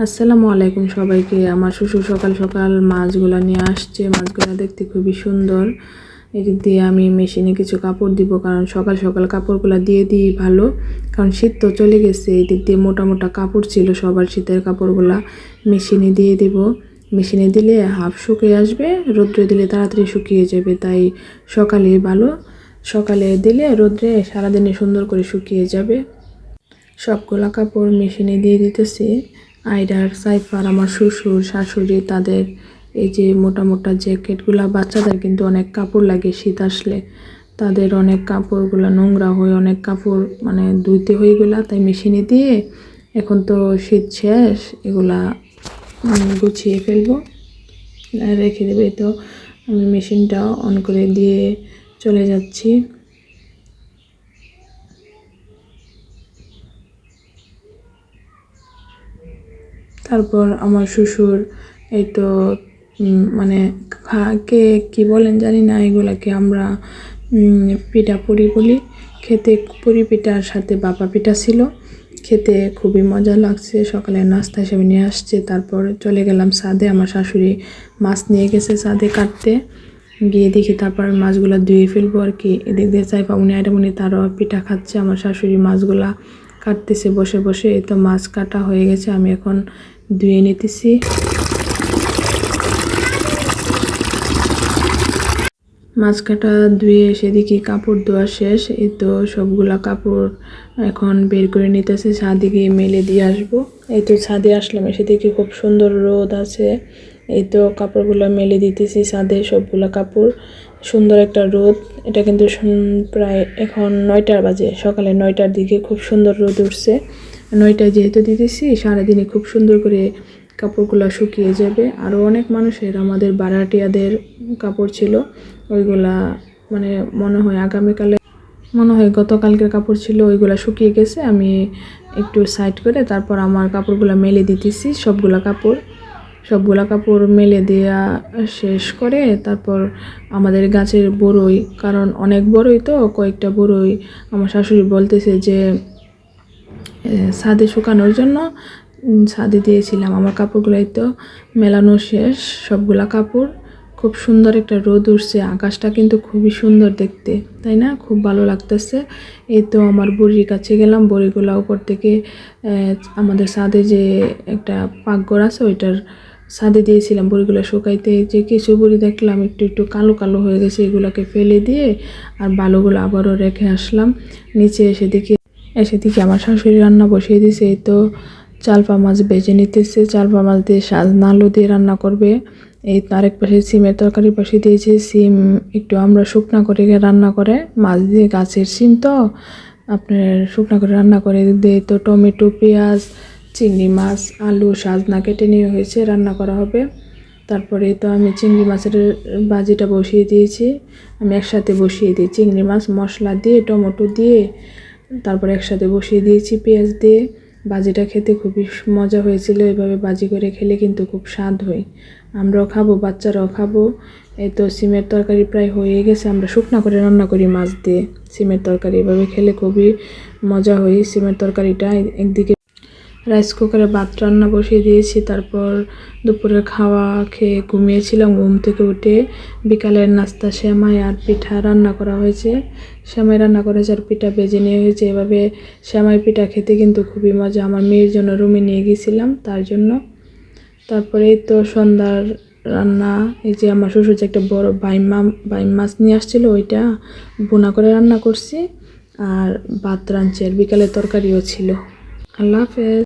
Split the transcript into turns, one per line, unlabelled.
আসসালামু আলাইকুম সবাইকে। আমার শ্বশুর সকাল সকাল মাছগুলো নিয়ে আসছে। মাছগুলো দেখতে খুবই সুন্দর। এদিক দিয়ে আমি মেশিনে কিছু কাপড় দিব, কারণ সকাল সকাল কাপড়গুলো দিয়ে দিই ভালো, কারণ শীত তো চলে গেছে। এদিক দিয়ে মোটা মোটা কাপড় ছিল, সবার শীতের কাপড়গুলা মেশিনে দিয়ে দিব। মেশিনে দিলে হাফ শুকিয়ে আসবে, রোদ্রে দিলে তাড়াতাড়ি শুকিয়ে যাবে, তাই সকালে ভালো। সকালে দিলে রোদ্রে সারাদিনে সুন্দর করে শুকিয়ে যাবে। সবগুলা কাপড় মেশিনে দিয়ে দিতেছি। আইডার, সাইফার, আমার শ্বশুর শাশুড়ি, তাদের এই যে মোটা মোটা জ্যাকেটগুলা, বাচ্চাদের কিন্তু অনেক কাপড় লাগে শীত আসলে, তাদের অনেক কাপড়গুলা নোংরা হয়ে অনেক কাপড় মানে ধুইতে হয়ে গেলা, তাই মেশিনে দিয়ে এখন তো শীত শেষ, এগুলা গুছিয়ে ফেলবো, রেখে দেবে। তো আমি মেশিনটা অন করে দিয়ে চলে যাচ্ছি। তারপর আমার শ্বশুর এই তো মানে কে কি বলেন জানি না, এগুলাকে আমরা পিঠা পুরি বলি। খেতে পুরি পিঠার সাথে বাবা পিঠা ছিল, খেতে খুবই মজা লাগছে। সকালে নাস্তা হিসেবে নিয়ে আসছে। তারপর চলে গেলাম ছাদে, আমার শাশুড়ি মাছ নিয়ে গেছে ছাদে কাটতে। গিয়ে দেখি তারপর মাছগুলো ধুয়ে ফেলবো আর কি। এদিক দিয়ে চাইপামুনি আইটামুনি তারও পিঠা খাচ্ছে, আমার শাশুড়ি মাছগুলা কাটতেছে বসে বসে। এই তো মাছ কাটা হয়ে গেছে, আমি এখন ধুয়ে নিতেছি। মাছ কাটা ধুয়ে এসে দেখি কাপড় ধোয়া শেষ। এই তো সবগুলা কাপড় এখন বের করে নিতেছে, ছাদে গিয়ে মেলে দিয়ে আসবো। এই তো ছাদে আসলাম, এসে দেখি খুব সুন্দর রোদ আছে। এই তো কাপড়গুলো মেলে দিতেছি ছাদে, সবগুলা কাপড়। সুন্দর একটা রোদ। এটা কিন্তু প্রায় এখন 9টা বাজে, সকালে 9টার দিকে খুব সুন্দর রোদ উঠছে। 9টায় যেহেতু দিতেছি, সারাদিনে খুব সুন্দর করে কাপড়গুলো শুকিয়ে যাবে। আরও অনেক মানুষের, আমাদের ভাড়াটিয়াদের কাপড় ছিল, ওইগুলা মানে মনে হয় গতকালকের কাপড় ছিল, ওইগুলা শুকিয়ে গেছে। আমি একটু সাইড করে তারপর আমার কাপড়গুলো মেলে দিতেছি। সবগুলা কাপড় মেলে দেওয়া শেষ করে তারপর আমাদের গাছের বড়ই, কারণ অনেক বড়ই তো, কয়েকটা বড়ই আমার শাশুড়ি বলতেছে যে ছাদে শুকানোর জন্য ছাদে দিয়েছিলাম। আমার কাপড়গুলোই তো মেলানো শেষ, সবগুলা কাপড়। খুব সুন্দর একটা রোদ উঠছে, আকাশটা কিন্তু খুবই সুন্দর দেখতে, তাই না? খুব ভালো লাগতেছে। এই তো আমার বড়ির কাছে গেলাম, বড়িগুলো উপর থেকে আমাদের ছাদে যে একটা পাকঘর আছে, ওইটার ছাদে দিয়েছিলাম বড়িগুলো শুকাইতে। যে কিছু বড়ি দেখলাম একটু একটু কালো কালো হয়ে গেছে, এগুলোকে ফেলে দিয়ে আর ভালোগুলো আবারও রেখে আসলাম। নিচে এসে দেখি আমার শাশুড়ি রান্না বসিয়ে দিয়েছে। এই তো চালপা মাছ বেজে নিতেছে, চালপা মাছ দিয়ে সাজনা আলু দিয়ে রান্না করবে। এই আরেক পাশে সিমের তরকারি বসিয়ে দিয়েছে, সিম একটু আমরা শুকনা করে রান্না করে, মাছ দিয়ে, গাছের সিম তো আপনার শুকনা করে রান্না করে দিয়ে। তো টমেটো, পেঁয়াজ, চিংড়ি মাছ, আলু, সাজনা কেটে নিয়ে হয়েছে, রান্না করা হবে। তারপরে তো আমি চিংড়ি মাছের ভাজিটা বসিয়ে দিয়েছি। আমি একসাথে বসিয়ে দিই চিংড়ি মাছ মশলা দিয়ে, টমেটো দিয়ে, তারপর একসাথে বসিয়ে দিয়েছি পেঁয়াজ দিয়ে। ভাজিটা খেতে খুবই মজা হয়েছিল, এভাবে ভাজি করে খেলে কিন্তু খুব স্বাদ হয়। আমরাও খাবো, বাচ্চারাও খাবো। এই তো সিমের তরকারি প্রায় হয়ে গেছে, আমরা শুকনা করে রান্না করি মাছ দিয়ে সিমের তরকারি, এভাবে খেলে খুবই মজা হয় সিমের তরকারিটা। একদিকে রাইস কুকারে ভাত রান্না বসিয়ে দিয়েছি। তারপর দুপুরের খাওয়া খেয়ে ঘুমিয়েছিলাম, ঘুম থেকে উঠে বিকালের নাস্তা সেমাই আর পিঠা রান্না করা হয়েছে। সেমাই রান্না করেছে আর পিঠা ভেজে নিয়ে হয়েছে। এভাবে সেমাই পিঠা খেতে কিন্তু খুবই মজা। আমার মেয়ের জন্য রুমে নিয়ে গেছিলাম তার জন্য। তারপরে তো সন্ধ্যার রান্না, এই যে আমার শ্বশুর যে একটা বড় বাইম মাছ নিয়ে আসছিল, ওইটা ভুনা করে রান্না করছি আর ভাত রাঁধছি, আর বিকালে তরকারিও ছিল। আল্লাহ হাফেজ।